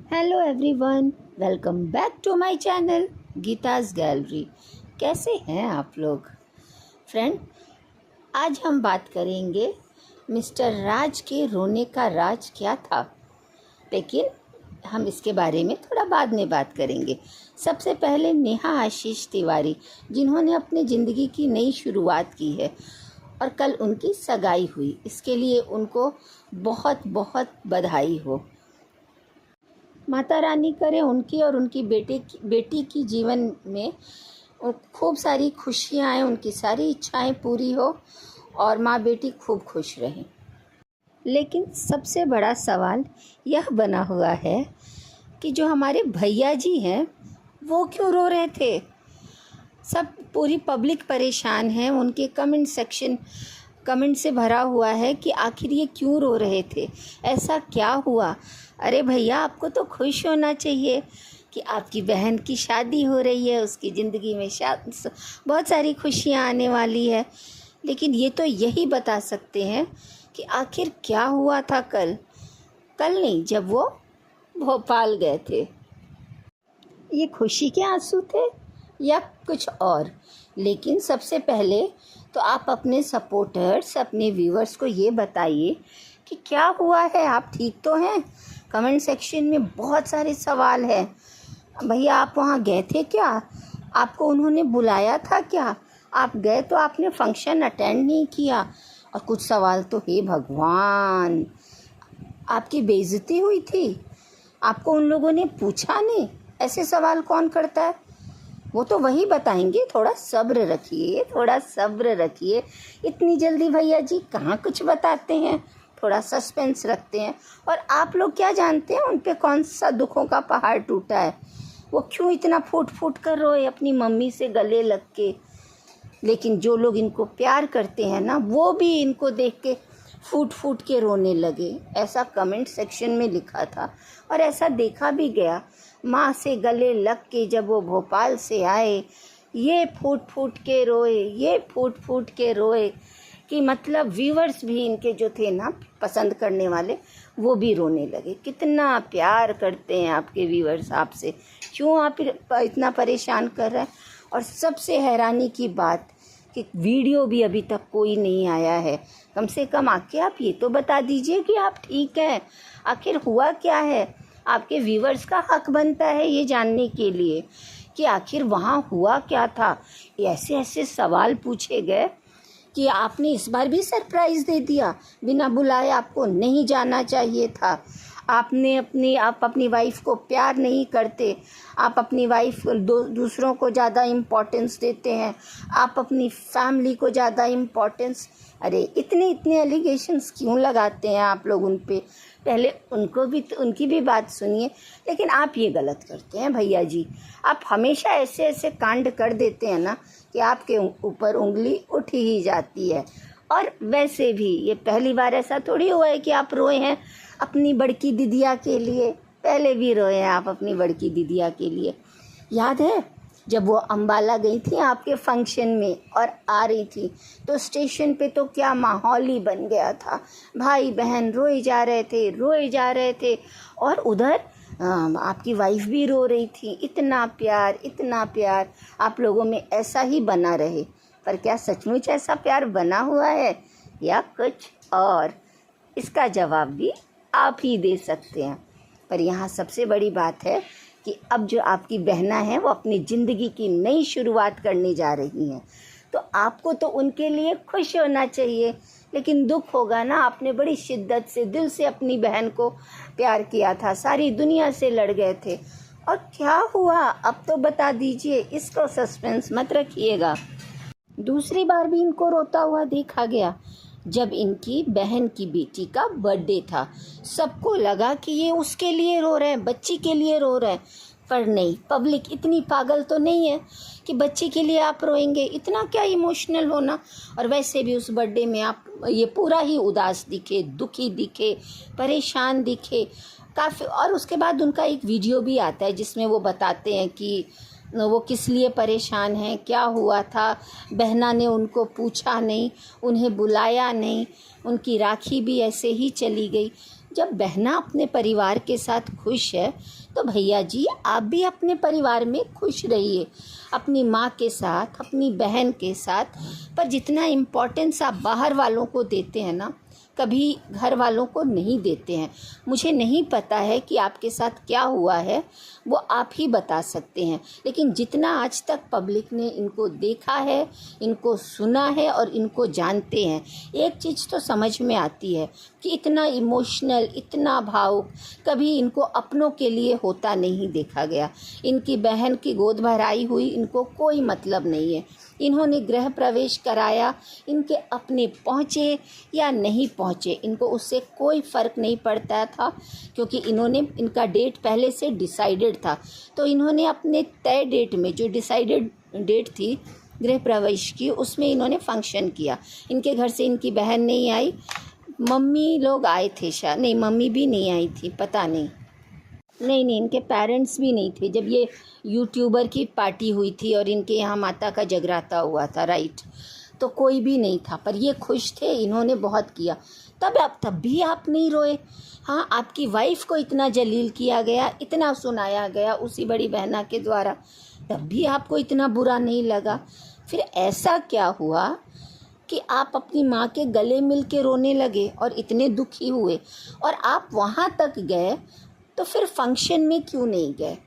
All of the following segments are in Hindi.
Hello everyone, welcome back to my channel Geeta's gallery. कैसे हैं आप लोग फ्रेंड? आज हम बात करेंगे मिस्टर राज के रोने का राज क्या था, लेकिन हम इसके बारे में थोड़ा बाद में बात करेंगे। सबसे पहले नेहा आशीष तिवारी, जिन्होंने अपनी ज़िंदगी की नई शुरुआत की है और कल उनकी सगाई हुई, इसके लिए उनको बहुत बहुत बधाई हो। माता रानी करे उनकी और उनकी बेटी की जीवन में खूब सारी खुशियाँ आएँ, उनकी सारी इच्छाएं पूरी हो और माँ बेटी खूब खुश रहें। लेकिन सबसे बड़ा सवाल यह बना हुआ है कि जो हमारे भैया जी हैं वो क्यों रो रहे थे। सब पूरी पब्लिक परेशान है, उनके कमेंट से भरा हुआ है कि आखिर ये क्यों रो रहे थे, ऐसा क्या हुआ। अरे भैया, आपको तो खुश होना चाहिए कि आपकी बहन की शादी हो रही है, उसकी ज़िंदगी में बहुत सारी खुशियाँ आने वाली है। लेकिन ये तो यही बता सकते हैं कि आखिर क्या हुआ था कल नहीं, जब वो भोपाल गए थे। ये खुशी के आंसू थे या कुछ और। लेकिन सबसे पहले तो आप अपने सपोर्टर्स, अपने व्यूअर्स को ये बताइए कि क्या हुआ है, आप ठीक तो हैं। कमेंट सेक्शन में बहुत सारे सवाल हैं। भैया, आप वहाँ गए थे क्या? आपको उन्होंने बुलाया था क्या? आप गए तो आपने फंक्शन अटेंड नहीं किया। और कुछ सवाल तो हे भगवान, आपकी बेइज्जती हुई थी, आपको उन लोगों ने पूछा नहीं। ऐसे सवाल कौन करता है? वो तो वही बताएंगे। थोड़ा सब्र रखिए। इतनी जल्दी भैया जी कहाँ कुछ बताते हैं, थोड़ा सस्पेंस रखते हैं। और आप लोग क्या जानते हैं उन पे कौन सा दुखों का पहाड़ टूटा है, वो क्यों इतना फूट कर रोए अपनी मम्मी से गले लग के। लेकिन जो लोग इनको प्यार करते हैं ना, वो भी इनको देख के फूट के रोने लगे। ऐसा कमेंट सेक्शन में लिखा था और ऐसा देखा भी गया। माँ से गले लग के जब वो भोपाल से आए, ये फूट के रोए कि मतलब व्यूअर्स भी इनके जो थे ना, पसंद करने वाले, वो भी रोने लगे। कितना प्यार करते हैं आपके व्यूअर्स आपसे, क्यों आप इतना परेशान कर रहे हैं। और सबसे हैरानी की बात कि वीडियो भी अभी तक कोई नहीं आया है। कम से कम आके आप ये तो बता दीजिए कि आप ठीक हैं, आखिर हुआ क्या है। आपके व्यूअर्स का हक बनता है ये जानने के लिए कि आखिर वहाँ हुआ क्या था। ऐसे सवाल पूछे गए कि आपने इस बार भी सरप्राइज़ दे दिया, बिना बुलाए आपको नहीं जाना चाहिए था। आप अपनी वाइफ को प्यार नहीं करते, आप अपनी वाइफ दूसरों को ज़्यादा इम्पोर्टेंस देते हैं, आप अपनी फैमिली को ज़्यादा इम्पोर्टेंस। अरे इतने एलिगेशंस क्यों लगाते हैं आप लोग उन पे? पहले उनकी भी बात सुनिए। लेकिन आप ये गलत करते हैं भैया जी, आप हमेशा ऐसे कांड कर देते हैं ना कि आपके ऊपर उंगली उठ ही जाती है। और वैसे भी ये पहली बार ऐसा थोड़ी हुआ है कि आप रोए हैं अपनी बड़की दीदिया के लिए। पहले भी रोए हैं आप अपनी बड़की दीदिया के लिए। याद है जब वो अंबाला गई थी आपके फंक्शन में और आ रही थी, तो स्टेशन पे तो क्या माहौल ही बन गया था। भाई बहन रोए जा रहे थे और उधर आपकी वाइफ भी रो रही थी। इतना प्यार आप लोगों में ऐसा ही बना रहे। पर क्या सचमुच ऐसा प्यार बना हुआ है या कुछ और? इसका जवाब भी आप ही दे सकते हैं। पर यहाँ सबसे बड़ी बात है कि अब जो आपकी बहना है वो अपनी ज़िंदगी की नई शुरुआत करने जा रही हैं, तो आपको तो उनके लिए खुश होना चाहिए। लेकिन दुख होगा ना, आपने बड़ी शिद्दत से दिल से अपनी बहन को प्यार किया था, सारी दुनिया से लड़ गए थे, और क्या हुआ अब तो बता दीजिए। इसको सस्पेंस मत रखिएगा। दूसरी बार भी इनको रोता हुआ देखा गया जब इनकी बहन की बेटी का बर्थडे था। सबको लगा कि ये उसके लिए रो रहे हैं, बच्ची के लिए रो रहे हैं। पर नहीं, पब्लिक इतनी पागल तो नहीं है कि बच्ची के लिए आप रोएंगे। इतना क्या इमोशनल होना। और वैसे भी उस बर्थडे में आप ये पूरा ही उदास दिखे, दुखी दिखे, परेशान दिखे काफ़ी। और उसके बाद उनका एक वीडियो भी आता है जिसमें वो बताते हैं कि वो किस लिए परेशान हैं, क्या हुआ था। बहना ने उनको पूछा नहीं, उन्हें बुलाया नहीं, उनकी राखी भी ऐसे ही चली गई। जब बहना अपने परिवार के साथ खुश है तो भैया जी आप भी अपने परिवार में खुश रहिए, अपनी माँ के साथ, अपनी बहन के साथ। पर जितना इम्पोर्टेंस आप बाहर वालों को देते हैं ना, कभी घर वालों को नहीं देते हैं। मुझे नहीं पता है कि आपके साथ क्या हुआ है, वो आप ही बता सकते हैं। लेकिन जितना आज तक पब्लिक ने इनको देखा है, इनको सुना है और इनको जानते हैं, एक चीज़ तो समझ में आती है कि इतना इमोशनल, इतना भावुक कभी इनको अपनों के लिए होता नहीं देखा गया। इनकी बहन की गोद भराई हुई इनको कोई मतलब नहीं है। इन्होंने गृह प्रवेश कराया, इनके अपने पहुँचे या नहीं पहुँचे इनको उससे कोई फ़र्क नहीं पड़ता था, क्योंकि इनका डेट पहले से डिसाइडेड था। तो इन्होंने अपने तय डेट में, जो डिसाइडेड डेट थी गृह प्रवेश की, उसमें इन्होंने फंक्शन किया। इनके घर से इनकी बहन नहीं आई, मम्मी लोग आए थे शायद, नहीं मम्मी भी नहीं आई थी, पता नहीं, नहीं इनके पेरेंट्स भी नहीं थे जब ये यूट्यूबर की पार्टी हुई थी और इनके यहाँ माता का जगराता हुआ था, राइट। तो कोई भी नहीं था, पर ये खुश थे, इन्होंने बहुत किया। तब भी आप नहीं रोए। हाँ, आपकी वाइफ को इतना जलील किया गया, इतना सुनाया गया उसी बड़ी बहना के द्वारा, तब भी आपको इतना बुरा नहीं लगा। फिर ऐसा क्या हुआ कि आप अपनी माँ के गले मिल के रोने लगे और इतने दुखी हुए, और आप वहाँ तक गए तो फिर फंक्शन में क्यों नहीं गए?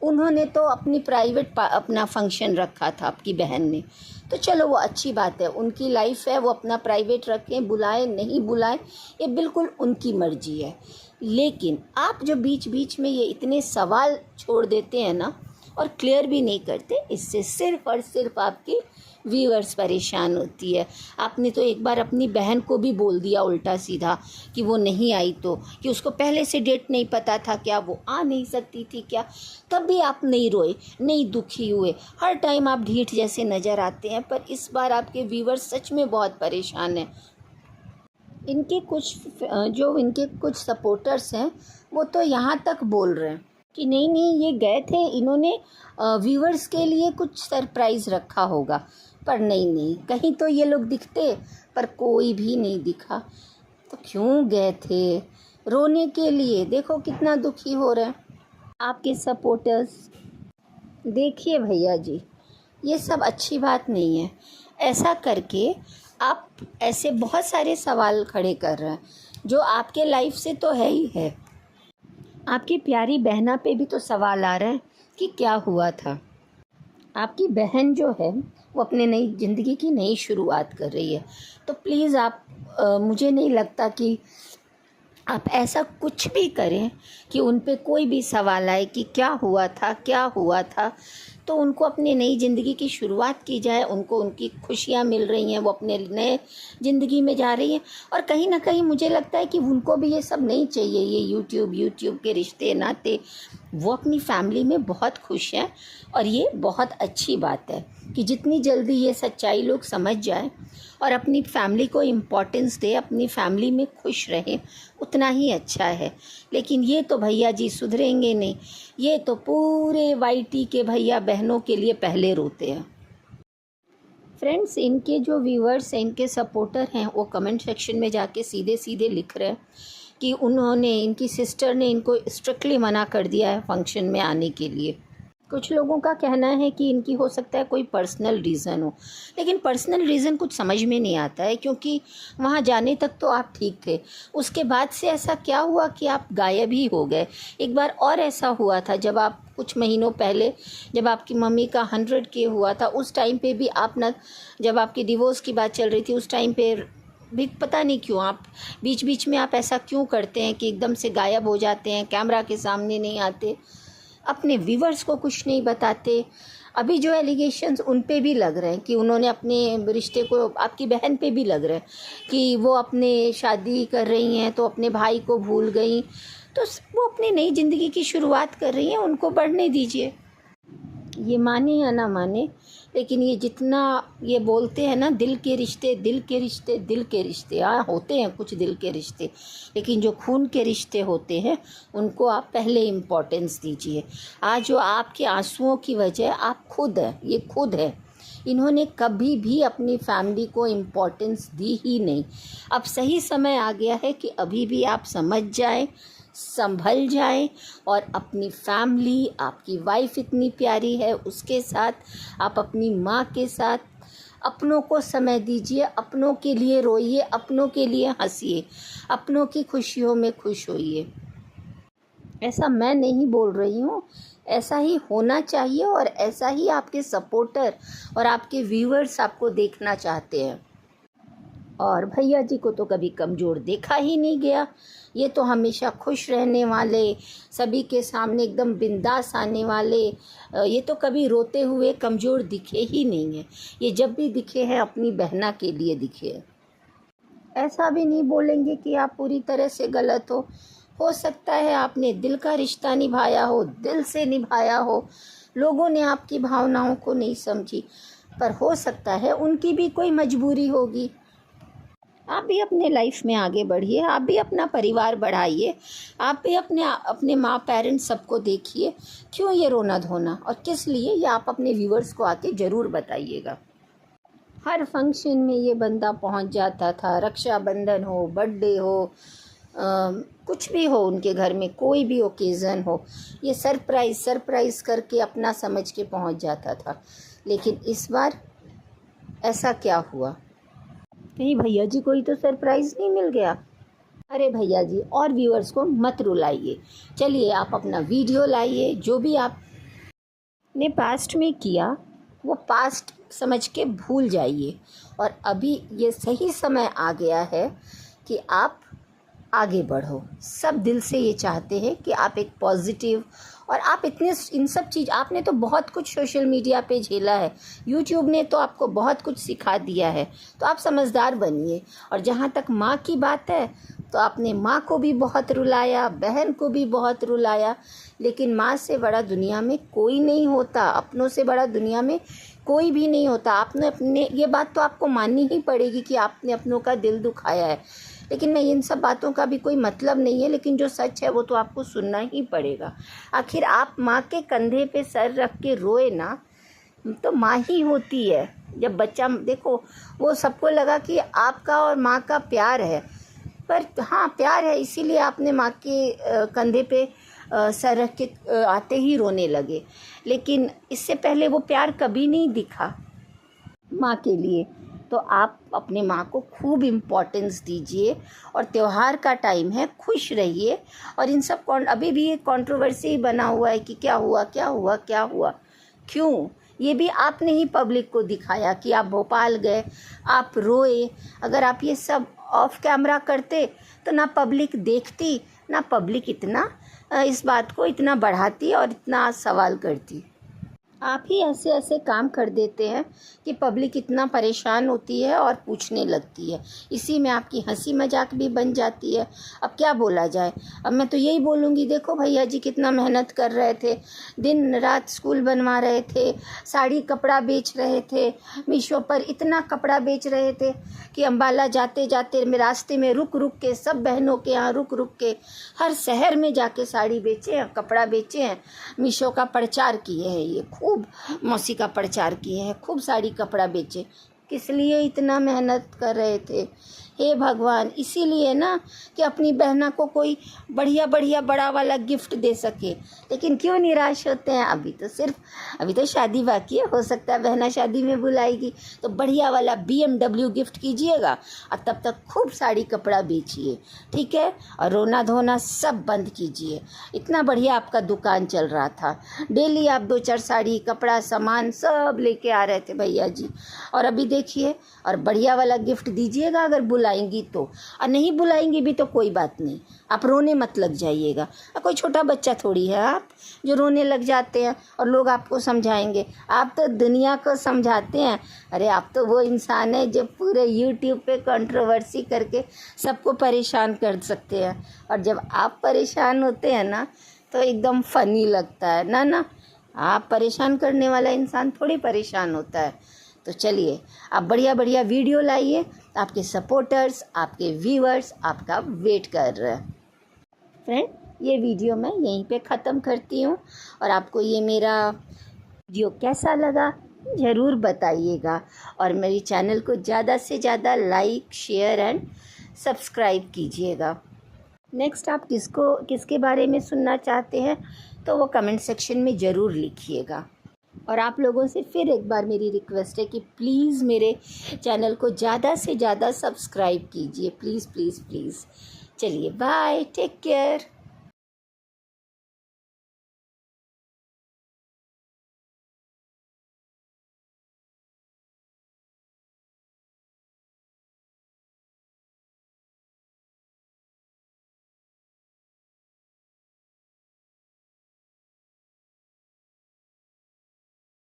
उन्होंने तो अपनी प्राइवेट अपना फंक्शन रखा था आपकी बहन ने, तो चलो वो अच्छी बात है, उनकी लाइफ है, वो अपना प्राइवेट रखें, बुलाएं नहीं बुलाएं ये बिल्कुल उनकी मर्जी है। लेकिन आप जो बीच बीच में ये इतने सवाल छोड़ देते हैं ना और क्लियर भी नहीं करते, इससे सिर्फ और सिर्फ आपकी व्यूअर्स परेशान होती है। आपने तो एक बार अपनी बहन को भी बोल दिया उल्टा सीधा कि वो नहीं आई, तो कि उसको पहले से डेट नहीं पता था क्या, वो आ नहीं सकती थी क्या? तब भी आप नहीं रोए, नहीं दुखी हुए। हर टाइम आप ढीठ जैसे नज़र आते हैं, पर इस बार आपके व्यूअर्स सच में बहुत परेशान हैं। इनके कुछ सपोर्टर्स हैं वो तो यहाँ तक बोल रहे हैं कि नहीं ये गए थे, इन्होंने व्यूअर्स के लिए कुछ सरप्राइज़ रखा होगा। पर नहीं, कहीं तो ये लोग दिखते, पर कोई भी नहीं दिखा। तो क्यों गए थे? रोने के लिए। देखो कितना दुखी हो रहे हैं आपके सपोर्टर्स। देखिए भैया जी, ये सब अच्छी बात नहीं है। ऐसा करके आप ऐसे बहुत सारे सवाल खड़े कर रहे हैं जो आपके लाइफ से तो है ही है। आपकी प्यारी बहना पे भी तो सवाल आ रहे हैं कि क्या हुआ था। आपकी बहन जो है वो अपने नई ज़िंदगी की नई शुरुआत कर रही है, तो प्लीज़ आप मुझे नहीं लगता कि आप ऐसा कुछ भी करें कि उन पे कोई भी सवाल आए कि क्या हुआ था। तो उनको अपनी नई ज़िंदगी की शुरुआत की जाए, उनको उनकी खुशियाँ मिल रही हैं, वो अपने नए ज़िंदगी में जा रही हैं। और कहीं ना कहीं मुझे लगता है कि उनको भी ये सब नहीं चाहिए, ये यूट्यूब के रिश्ते नाते। वो अपनी फैमिली में बहुत खुश हैं और ये बहुत अच्छी बात है कि जितनी जल्दी ये सच्चाई लोग समझ जाएं और अपनी फैमिली को इम्पोर्टेंस दे, अपनी फैमिली में खुश रहें, उतना ही अच्छा है। लेकिन ये तो भैया जी सुधरेंगे नहीं, ये तो पूरे वाईटी के भैया बहनों के लिए पहले रोते हैं। फ्रेंड्स, इनके जो व्यूअर्स हैं, इनके सपोर्टर हैं, वो कमेंट सेक्शन में जाके सीधे सीधे लिख रहे हैं कि इनकी सिस्टर ने इनको स्ट्रिक्टली मना कर दिया है फंक्शन में आने के लिए। कुछ लोगों का कहना है कि इनकी हो सकता है कोई पर्सनल रीज़न हो, लेकिन पर्सनल रीज़न कुछ समझ में नहीं आता है, क्योंकि वहाँ जाने तक तो आप ठीक थे, उसके बाद से ऐसा क्या हुआ कि आप गायब ही हो गए। एक बार और ऐसा हुआ था जब आप कुछ महीनों पहले, जब आपकी मम्मी का 100K हुआ था, उस टाइम पे भी आप ना, जब आपकी डिवोर्स की बात चल रही थी, उस टाइम पे भी पता नहीं क्यों आप बीच बीच में आप ऐसा क्यों करते हैं कि एकदम से गायब हो जाते हैं, कैमरा के सामने नहीं आते, अपने व्यूवर्स को कुछ नहीं बताते। अभी जो एलिगेशंस उन पे भी लग रहे हैं कि उन्होंने अपने रिश्ते को, आपकी बहन पे भी लग रहे हैं कि वो अपने शादी कर रही हैं तो अपने भाई को भूल गई, तो वो अपनी नई ज़िंदगी की शुरुआत कर रही हैं, उनको बढ़ने दीजिए। ये माने या ना माने, लेकिन ये जितना ये बोलते हैं ना दिल के रिश्ते, हाँ होते हैं कुछ दिल के रिश्ते, लेकिन जो खून के रिश्ते होते हैं उनको आप पहले इम्पोर्टेंस दीजिए। आज जो आपके आंसुओं की वजह आप खुद है, ये खुद है, इन्होंने कभी भी अपनी फैमिली को इम्पोर्टेंस दी ही नहीं। अब सही समय आ गया है कि अभी भी आप समझ जाएं, संभल जाएं और अपनी फैमिली, आपकी वाइफ इतनी प्यारी है, उसके साथ आप अपनी माँ के साथ अपनों को समय दीजिए, अपनों के लिए रोइए, अपनों के लिए हंसिए, अपनों की खुशियों में खुश होइए। ऐसा मैं नहीं बोल रही हूँ, ऐसा ही होना चाहिए और ऐसा ही आपके सपोर्टर और आपके व्यूअर्स आपको देखना चाहते हैं। और भैया जी को तो कभी कमज़ोर देखा ही नहीं गया। ये तो हमेशा खुश रहने वाले, सभी के सामने एकदम बिंदास आने वाले, ये तो कभी रोते हुए कमज़ोर दिखे ही नहीं हैं। ये जब भी दिखे हैं अपनी बहना के लिए दिखे हैं। ऐसा भी नहीं बोलेंगे कि आप पूरी तरह से गलत हो सकता है आपने दिल का रिश्ता निभाया हो, दिल से निभाया हो, लोगों ने आपकी भावनाओं को नहीं समझी, पर हो सकता है उनकी भी कोई मजबूरी होगी। आप भी अपने लाइफ में आगे बढ़िए, आप भी अपना परिवार बढ़ाइए, आप भी अपने माँ पेरेंट्स सबको देखिए। क्यों ये रोना धोना और किस लिए, ये आप अपने व्यूअर्स को आके ज़रूर बताइएगा। हर फंक्शन में ये बंदा पहुंच जाता था, रक्षाबंधन हो, बर्थडे हो, कुछ भी हो, उनके घर में कोई भी ओकेज़न हो, ये सरप्राइज़ करके अपना समझ के पहुंच जाता था। लेकिन इस बार ऐसा क्या हुआ? कहीं भैया जी को ही तो सरप्राइज़ नहीं मिल गया? अरे भैया जी, और व्यूअर्स को मत रुलाइए। चलिए आप अपना वीडियो लाइए, जो भी आपने पास्ट में किया वो पास्ट समझ के भूल जाइए। और अभी ये सही समय आ गया है कि आप आगे बढ़ो। सब दिल से ये चाहते हैं कि आप एक पॉजिटिव, और आप इन सब चीज़, आपने तो बहुत कुछ सोशल मीडिया पे झेला है, यूट्यूब ने तो आपको बहुत कुछ सिखा दिया है, तो आप समझदार बनिए। और जहाँ तक माँ की बात है, तो आपने माँ को भी बहुत रुलाया, बहन को भी बहुत रुलाया, लेकिन माँ से बड़ा दुनिया में कोई नहीं होता, अपनों से बड़ा दुनिया में कोई भी नहीं होता। आपने ये बात तो आपको माननी ही पड़ेगी कि आपने अपनों का दिल दुखाया है। लेकिन मैं इन सब बातों का भी कोई मतलब नहीं है, लेकिन जो सच है वो तो आपको सुनना ही पड़ेगा। आखिर आप माँ के कंधे पे सर रख के रोए ना, तो माँ ही होती है। जब बच्चा, देखो, वो सबको लगा कि आपका और माँ का प्यार है, पर हाँ प्यार है, इसीलिए आपने माँ के कंधे पे सर रख के आते ही रोने लगे। लेकिन इससे पहले वो प्यार कभी नहीं दिखा माँ के लिए। तो आप अपने माँ को खूब इम्पोर्टेंस दीजिए, और त्यौहार का टाइम है, खुश रहिए। और इन सब अभी भी एक कंट्रोवर्सी बना हुआ है कि क्या हुआ क्या हुआ क्या हुआ, क्यों, ये भी आपने ही पब्लिक को दिखाया कि आप भोपाल गए, आप रोए। अगर आप ये सब ऑफ कैमरा करते तो ना पब्लिक देखती, ना पब्लिक इतना इस बात को इतना बढ़ाती और इतना सवाल करती। आप ही ऐसे ऐसे काम कर देते हैं कि पब्लिक इतना परेशान होती है और पूछने लगती है। इसी में आपकी हंसी मजाक भी बन जाती है। अब क्या बोला जाए? अब मैं तो यही बोलूँगी, देखो भैया जी कितना मेहनत कर रहे थे, दिन रात स्कूल बनवा रहे थे, साड़ी कपड़ा बेच रहे थे, मीशो पर इतना कपड़ा बेच रहे थे कि अम्बाला जाते जाते में रास्ते में रुक रुक के, सब बहनों के यहाँ रुक रुक के, हर शहर में जाके साड़ी बेचे हैं, कपड़ा बेचे हैं, मीशो का प्रचार किए हैं, ये खूब मौसी का प्रचार किए हैं, खूब साड़ी कपड़ा बेचे। किस लिए इतना मेहनत कर रहे थे? हे भगवान, इसीलिए ना कि अपनी बहना को कोई बढ़िया बढ़िया बड़ा वाला गिफ्ट दे सके। लेकिन क्यों निराश होते हैं? अभी तो शादी बाकी है, हो सकता है बहना शादी में बुलाएगी तो बढ़िया वाला BMW गिफ्ट कीजिएगा, और तब तक खूब साड़ी कपड़ा बेचिए, ठीक है? और रोना धोना सब बंद कीजिए। इतना बढ़िया आपका दुकान चल रहा था, डेली आप 2-4 साड़ी कपड़ा सामान सब लेके आ रहे थे भैया जी, और अभी देखिए, और बढ़िया वाला गिफ्ट दीजिएगा अगर बुलाएंगी तो, और नहीं बुलाएंगी भी तो कोई बात नहीं, आप रोने मत लग जाइएगा। कोई छोटा बच्चा थोड़ी है आप जो रोने लग जाते हैं और लोग आपको समझाएंगे। आप तो दुनिया को समझाते हैं। अरे आप तो वो इंसान है जो पूरे YouTube पे कंट्रोवर्सी करके सबको परेशान कर सकते हैं, और जब आप परेशान होते हैं ना तो एकदम फ़नी लगता है ना। आप परेशान करने वाला इंसान थोड़ी परेशान होता है। तो चलिए आप बढ़िया बढ़िया वीडियो लाइए, आपके सपोर्टर्स, आपके व्यूअर्स आपका वेट कर रहे हैं। फ्रेंड, ये वीडियो मैं यहीं पे ख़त्म करती हूँ, और आपको ये मेरा वीडियो कैसा लगा ज़रूर बताइएगा और मेरी चैनल को ज़्यादा से ज़्यादा लाइक, शेयर एंड सब्सक्राइब कीजिएगा। नेक्स्ट आप किसके बारे में सुनना चाहते हैं तो वो कमेंट सेक्शन में ज़रूर लिखिएगा। और आप लोगों से फिर एक बार मेरी रिक्वेस्ट है कि प्लीज़ मेरे चैनल को ज़्यादा से ज़्यादा सब्सक्राइब कीजिए, प्लीज़ प्लीज़ प्लीज़। चलिए बाय, टेक केयर।